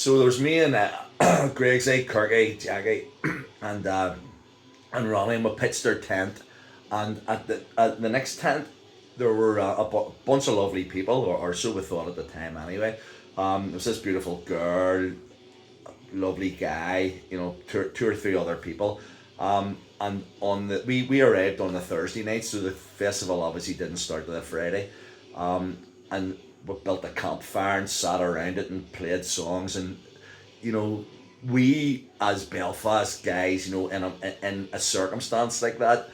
So there was me and Gregsy, Kirky, Jackie, and uh, and Ronnie. And we pitched their tent, and at the next tent there were bunch of lovely people, or so we thought at the time anyway. There was this beautiful girl, lovely guy, two or three other people. And we arrived on the Thursday night, so the festival obviously didn't start till the Friday. And we built a campfire and sat around it and played songs. And you know we as Belfast guys, in a circumstance like that,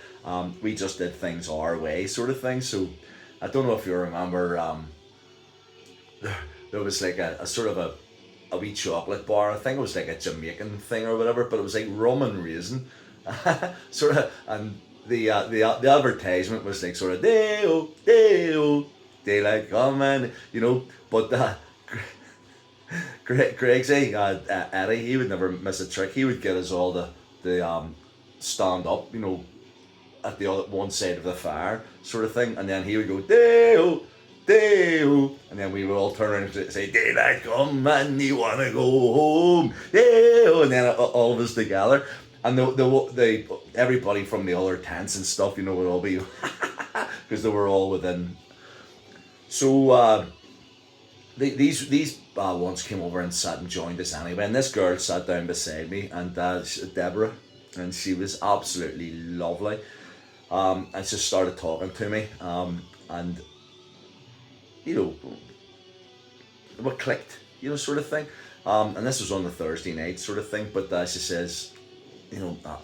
we just did things our way, sort of thing. So I don't know if you remember, there was like a sort of a wee chocolate bar. I think it was like a Jamaican thing or whatever, but it was like rum and raisin, sort of. And the advertisement was like sort of day-o, day-o, daylight coming, But Gregsy, Eddie, he would never miss a trick. He would get us all the stand up, at the other one side of the fire, sort of thing, and then he would go day-o, day-o, and then we would all turn around and say daylight come and you wanna go home, day-o, and then all of us together, and the everybody from the other tents and stuff, would all be because they were all within. So these ones came over and sat and joined us anyway, and this girl sat down beside me, and Deborah, and she was absolutely lovely. And she started talking to me, and you know, we clicked, sort of thing. And this was on the Thursday night, sort of thing. But she says,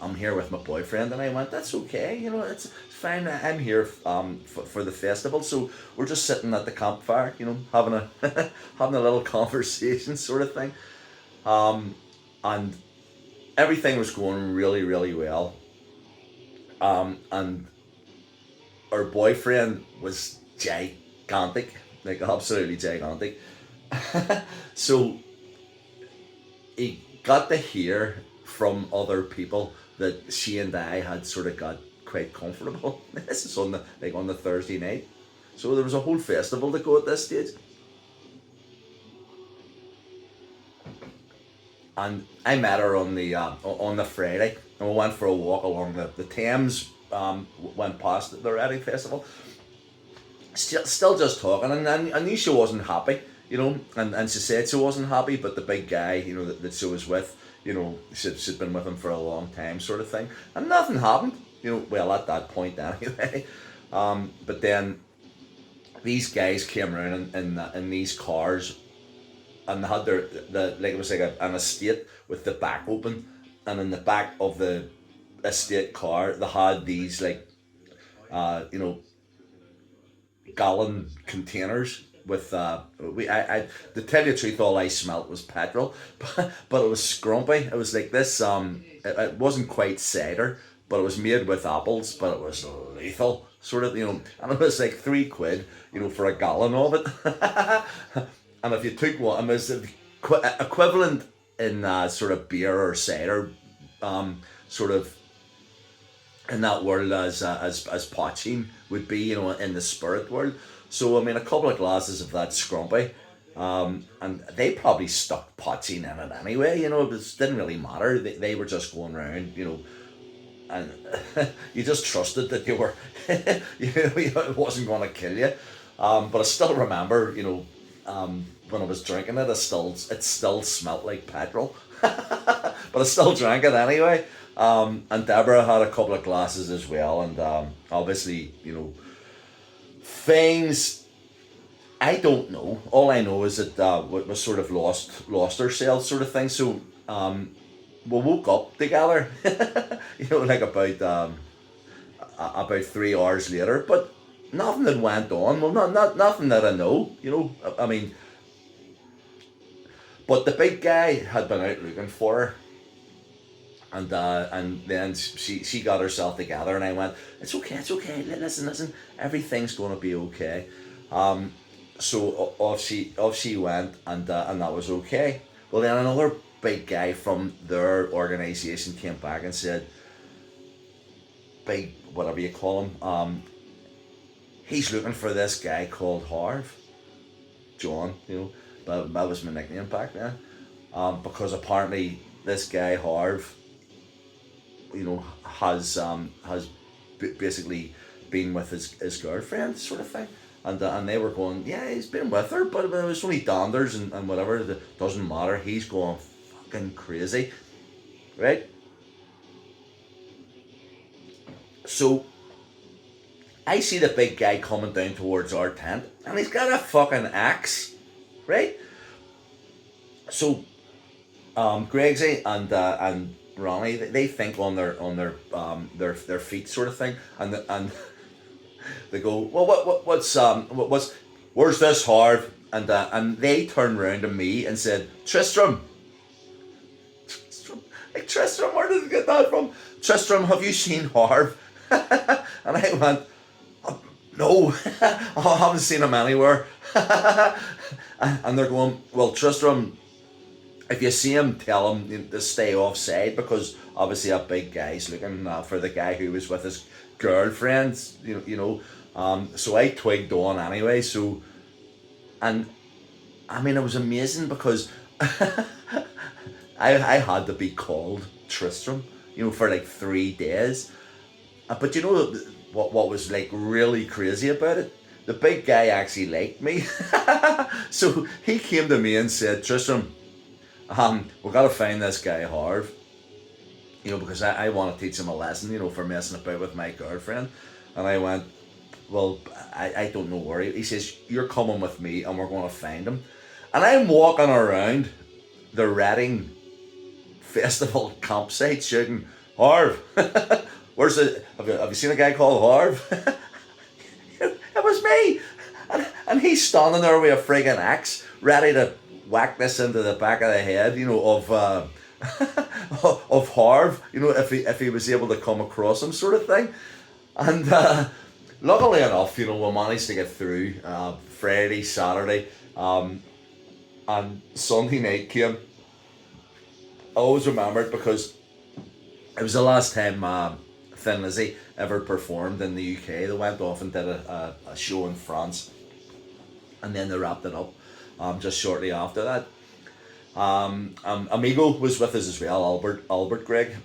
I'm here with my boyfriend, and I went, that's okay, it's fine. I'm here for the festival, so we're just sitting at the campfire, having a having a little conversation, sort of thing. And everything was going really, really well. And our boyfriend was gigantic, like absolutely gigantic. So he got to hear from other people that she and I had sort of got quite comfortable. This is on the Thursday night, so there was a whole festival to go at this stage. And I met her on the Friday, and we went for a walk along the Thames. Went past the Reading Festival, still just talking, and I knew she wasn't happy, and she said she wasn't happy, but the big guy, that she was with, she'd been with him for a long time, sort of thing, and nothing happened, well, at that point anyway. But then these guys came around in these cars, and they had like it was like an estate with the back open, and in the back of the estate car they had these like gallon containers with to tell you the truth, all I smelt was petrol, but it was scrumpy. It was like this, it wasn't quite cider, but it was made with apples, but it was lethal, sort of, and it was like £3, for a gallon of it. And if you took one, it was equivalent in sort of beer or cider, sort of in that world as poaching would be, in the spirit world. So I mean, a couple of glasses of that scrumpy, and they probably stuck poaching in it anyway. It didn't really matter. They were just going around, and you just trusted that you were, it wasn't going to kill you. But I still remember, when I was drinking it, it still smelt like petrol, but I still drank it anyway. And Deborah had a couple of glasses as well, and obviously, things I don't know. All I know is that we sort of lost ourselves, sort of thing. So we woke up together, like about 3 hours later, but nothing that went on. Well, not nothing that I know. I mean, but the big guy had been out looking for her. And then she got herself together, and I went, it's okay. Listen, everything's gonna be okay. So off she went, and that was okay. Well, then another big guy from their organization came back and said, big whatever you call him, he's looking for this guy called Harv, John. But that was my nickname back then. because apparently this guy Harv, has basically been with his girlfriend sort of thing, and they were going, yeah, he's been with her, but it was only danders and whatever. That doesn't matter. He's going fucking crazy, right? So I see the big guy coming down towards our tent, and he's got a fucking axe, right? So Gregsy and Ronnie, they think on their feet sort of thing, and they go, well, what's where's this Harv? And they turned round to me and said, Tristram. Tristram, like Tristram, where did you get that from? Tristram, have you seen Harv? And I went, no, I haven't seen him anywhere. And they're going, well, Tristram, if you see him, tell him to stay offside, because obviously a big guy's looking for the guy who was with his girlfriend. So I twigged on anyway. So, and I mean, it was amazing because I had to be called Tristram, for like 3 days. But what was like really crazy about it? The big guy actually liked me. So he came to me and said, Tristram, we got to find this guy Harv, because I want to teach him a lesson, for messing about with my girlfriend. And I went, well, I don't know where he says, you're coming with me and we're going to find him. And I'm walking around the Reading Festival campsite shouting, Harv, where's the, have you seen a guy called Harv? It was me. And he's standing there with a friggin' axe, ready to whack this into the back of the head, of of Harv, if he was able to come across him, sort of thing. And luckily enough, we managed to get through. Friday, Saturday, and Sunday night came. I always remember it because it was the last time Thin Lizzy ever performed in the UK. They went off and did a show in France, and then they wrapped it up just shortly after that. Amigo was with us as well, Albert Gregg.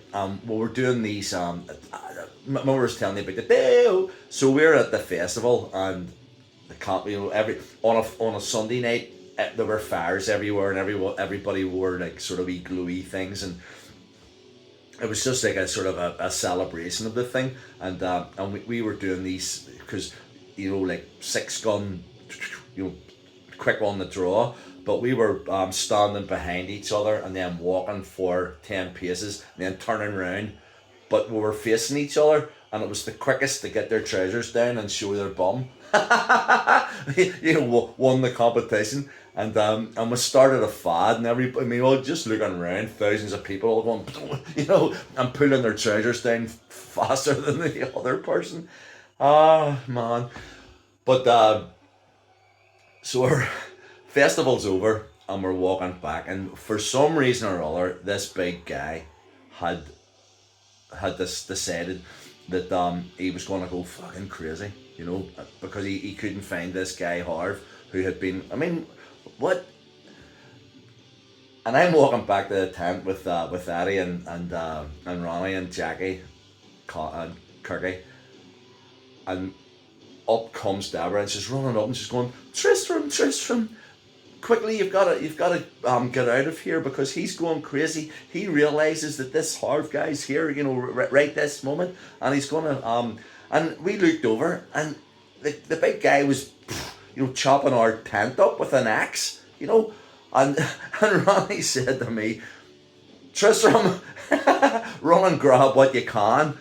We were doing these. My mother was telling me about the day. So we were at the festival, and the camp. Every on a Sunday night, there were fires everywhere, and everybody wore like sort of wee glowy things, and it was just like a sort of a celebration of the thing. And we were doing these because like 6-gun, quick on the draw. But we were standing behind each other and then walking for 10 paces and then turning around. But we were facing each other, and it was the quickest to get their trousers down and show their bum. Won the competition. And we started a fad, and everybody, all just looking around, thousands of people all going, and pulling their trousers down faster than the other person. Ah, man. But so our festival's over, and we're walking back, and for some reason or other, this big guy had this decided that he was going to go fucking crazy, because he couldn't find this guy Harv, who had been, what? And I'm walking back to the tent with Eddie and Ronnie and Jackie and Kirky, and up comes Deborah, and she's running up and she's going, Tristram, quickly, you've got to get out of here, because he's going crazy. He realizes that this Harv guy's here, right this moment, and he's gonna and we looked over, and the big guy was chopping our tent up with an axe, and Ronnie said to me, Tristram, run and grab what you can.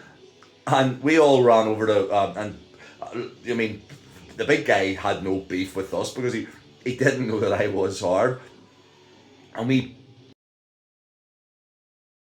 And we all ran over to the big guy had no beef with us, because he didn't know that I was Harv, and we